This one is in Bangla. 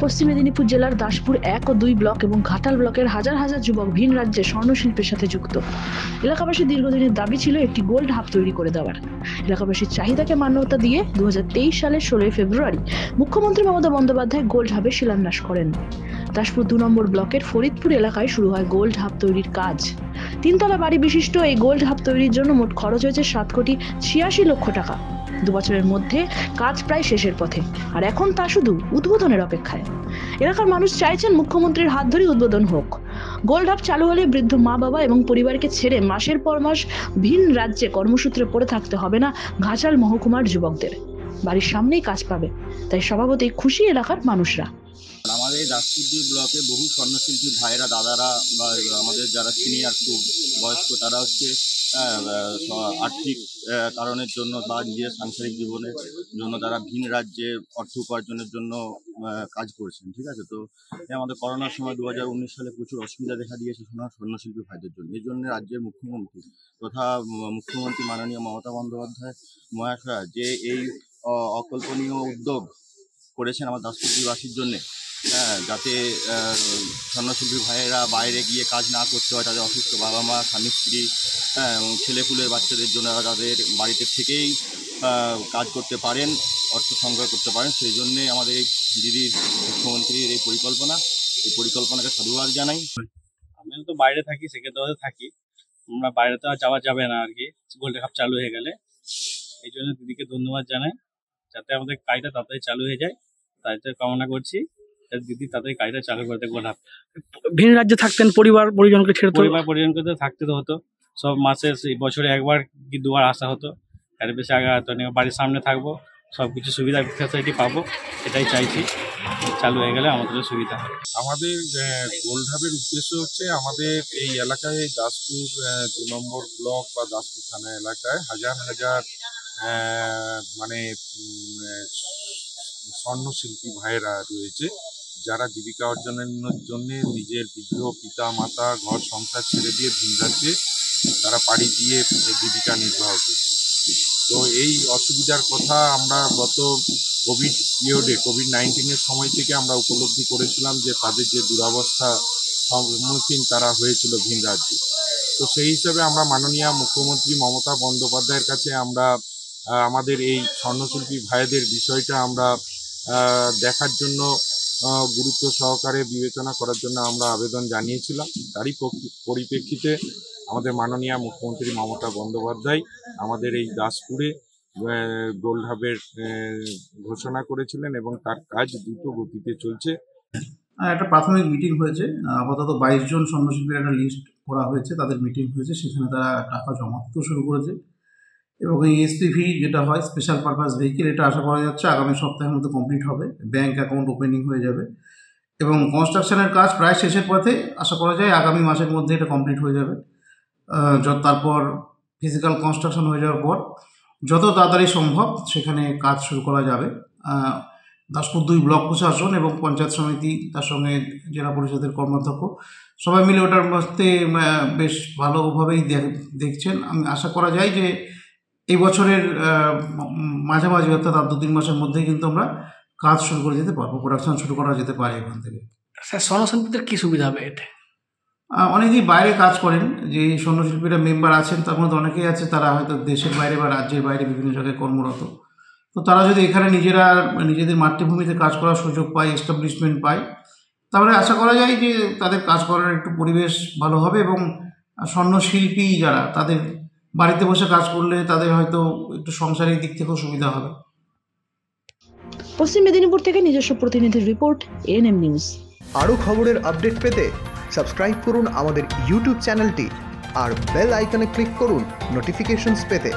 পশ্চিম মেদিনীপুর জেলার দাসপুর 1 ও 2 ব্লক এবং ঘাটাল ব্লকের হাজার হাজার যুবক ভিন রাজ্যে স্বর্ণশিল্পের সাথে যুক্ত। এলাকাবাসীর দীর্ঘদিনের দাবি ছিল একটি গোল্ড হাব তৈরি করে দেওয়ার। এলাকাবাসীর চাহিদাকে মান্যতা দিয়ে 2023 সালের 16 ফেব্রুয়ারি মুখ্যমন্ত্রী মমতা বন্দ্যোপাধ্যায় গোল্ড হাবের শিলান্যাস করেন। দাসপুর 2 নম্বর ব্লকের ফরিদপুর এলাকায় শুরু হয় গোল্ড হাব তৈরির কাজ। 3 তলা বাড়ি বিশিষ্ট এই গোল্ড হাব তৈরির জন্য মোট খরচ হয়েছে 7,86 লক্ষ টাকা। 2 বছরের মধ্যে কাজ প্রায় শেষের পথে, আর এখন তা শুধু উদ্বোধনের অপেক্ষায়। এলাকার মানুষ চাইছেন মুখ্যমন্ত্রীর হাত ধরে উদ্বোধন হোক। গোল্ড হাব চালু হলে বৃদ্ধ মা বাবা এবং পরিবারকে ছেড়ে মাসের পর মাস ভিন রাজ্যে কর্মসূত্রে পড়ে থাকতে হবে না ঘাটাল মহকুমার যুবকদের। বাড়ির সামনেই কাজ পাবে, তাই স্বভাবতই খুশি এলাকার মানুষরা। আমাদের দাসপুর ব্লকে বহু স্বর্ণশিল্পী ভাইরা, দাদারা বা আমাদের যারা সিনিয়র খুব বয়স্ক, তারা হচ্ছে আর্থিক কারণের জন্য বা নিজের সাংসারিক জীবনের জন্য তারা ভিন রাজ্যে অর্থ উপার্জনের জন্য কাজ করছেন। ঠিক আছে, তো আমাদের করোনার সময় 2019 সালে প্রচুর অসুবিধা দেখা দিয়েছে স্বর্ণশিল্পী ভাইদের জন্য। এই জন্য রাজ্যের মুখ্যমন্ত্রী তথা মুখ্যমন্ত্রী মাননীয় মমতা বন্দ্যোপাধ্যায় মহাশয়া যে এই অকল্পনীয় উদ্যোগ করেছেন আমার দাসপুরবাসীর জন্যে, যাতে স্বর্ণশিল্পী ভাইয়েরা বাইরে গিয়ে কাজ না করতে হয়, তাদের অসুস্থ বাবা মা, স্বামী স্ত্রী, এবং ছেলেপুলের বাচ্চাদের জন্য তাদের বাড়িতে থেকেই কাজ করতে পারেন, অর্থ সংগ্রহ করতে পারেন। সেই জন্যে আমাদের এই দিদির মুখ্যমন্ত্রীর এই পরিকল্পনাকে সাধুবাদ জানাই। আমি তো বাইরে থাকি, সেক্ষেত্রে থাকি, আমরা বাইরে তো আর যাওয়া যাবে না আর কি, গোল্ড কাপ চালু হয়ে গেলে। এই জন্য দিদিকে ধন্যবাদ জানাই, যাতে আমাদের কাজটা তাড়াতাড়ি চালু হয়ে যায়, তাই তো কামনা করছি দিদি তাড়াতাড়ি কাজটা চালু করতে। গোল্ড কাপ ভিন রাজ্যে থাকতেন, পরিবার পরিজনকে ছেড়ে পরিজনকে তো থাকতে তো হতো, সব মাসে বছরে একবার কি দুবার আসা হতো, এর বেশি আগে হতো না। বাড়ির সামনে থাকবো, সব কিছু সুবিধা ফ্যাসিলিটি পাবো, এটাই চাইছি। চালু হয়ে গেলে আমাদের সুবিধা হবে। আমাদের গোল্ড হাবের উদ্দেশ্য হচ্ছে আমাদের এই এলাকায় দাসপুর 2 নম্বর ব্লক বা দাসপুর থানা এলাকায় হাজার হাজার মানে স্বর্ণশিল্পী ভাইয়েরা রয়েছে, যারা জীবিকা অর্জনের জন্য নিজের বৃদ্ধ পিতা মাতা ঘর সংসার ছেড়ে দিয়ে ভিন রাজ্যে তারা পাড়ি দিয়ে জীবিকা নির্বাহ করছে। তো এই অসুবিধার কথা আমরা গত কোভিড-19 সময় থেকে আমরা উপলব্ধি করেছিলাম যে তাদের যে দুরবস্থা সম্মুখীন তারা হয়েছিল ভিন রাজ্যে। তো সেই হিসাবে আমরা মাননীয় মুখ্যমন্ত্রী মমতা বন্দ্যোপাধ্যায়ের কাছে আমরা আমাদের এই স্বর্ণশিল্পী ভাইদের বিষয়টা আমরা দেখার জন্য, গুরুত্ব সহকারে বিবেচনা করার জন্য আমরা আবেদন জানিয়েছিলাম। তারই পরিপ্রেক্ষিতে আমাদের মাননীয় মুখ্যমন্ত্রী মমতা বন্দ্যোপাধ্যায় আমাদের এই দাসপুরে গোল্ড হাবের ঘোষণা করেছিলেন এবং তার কাজ দ্রুত গতিতে চলছে। একটা প্রাথমিক মিটিং হয়েছে, আপাতত 22 জন স্বর্ণশিল্পীর একটা লিস্ট করা হয়েছে, তাদের মিটিং হয়েছে, সেখানে তারা টাকা জমা দিতে শুরু করেছে। এবং এই এসপিভি যেটা হয় স্পেশাল পারপাস ভেহিকেল, এটা আশা করা যাচ্ছে আগামী সপ্তাহের মধ্যে কমপ্লিট হবে, ব্যাংক অ্যাকাউন্ট ওপেনিং হয়ে যাবে এবং কনস্ট্রাকশনের কাজ প্রায় শেষের পথে। আশা করা যায় আগামী মাসের মধ্যে এটা কমপ্লিট হয়ে যাবে। তারপর ফিজিক্যাল কনস্ট্রাকশন হয়ে যাওয়ার পর যত তাড়াতাড়ি সম্ভব সেখানে কাজ শুরু করা যাবে। দাসপুর 2 ব্লক প্রশাসন এবং পঞ্চায়েত সমিতি, তার সঙ্গে জেলা পরিষদের কর্মাধ্যক্ষ সবাই মিলে ওটার মধ্যে বেশ ভালোভাবেই দেখছেন। আমি আশা করা যায় যে এই বছরের মাঝামাঝি অর্থাৎ 2-3 মাসের মধ্যেই কিন্তু আমরা কাজ শুরু করে যেতে পারবো, প্রোডাকশন শুরু করা যেতে পারে এখান থেকে। স্যার, স্বর্ণশিল্পীদের কী সুবিধা হবে এতে? অনেকেই বাইরে কাজ করেন, যে স্বর্ণশিল্পীরা মেম্বার আছেন তার মধ্যে অনেকেই আছে তারা হয়তো দেশের বাইরে বা রাজ্যের বাইরে বিভিন্ন জায়গায় কর্মরত। তো তারা যদি এখানে নিজেদের মাতৃভূমিতে কাজ করার সুযোগ পায়, এস্টাবলিশমেন্ট পায়, তাহলে আশা করা যায় যে তাদের কাজ করার একটু পরিবেশ ভালো হবে এবং স্বর্ণশিল্পী যারা তাদের বাড়িতে বসে কাজ করলে তাদের হয়তো একটু সংসারিক দিক থেকেও সুবিধা হবে। পশ্চিম মেদিনীপুর থেকে নিজস্ব প্রতিনিধির রিপোর্ট, এএনএম নিউজ। আরও খবরের আপডেট পেতে সাবস্ক্রাইব করুন আমাদের ইউটিউব চ্যানেলটি আর বেল আইকনে ক্লিক করুন নোটিফিকেশনস পেতে।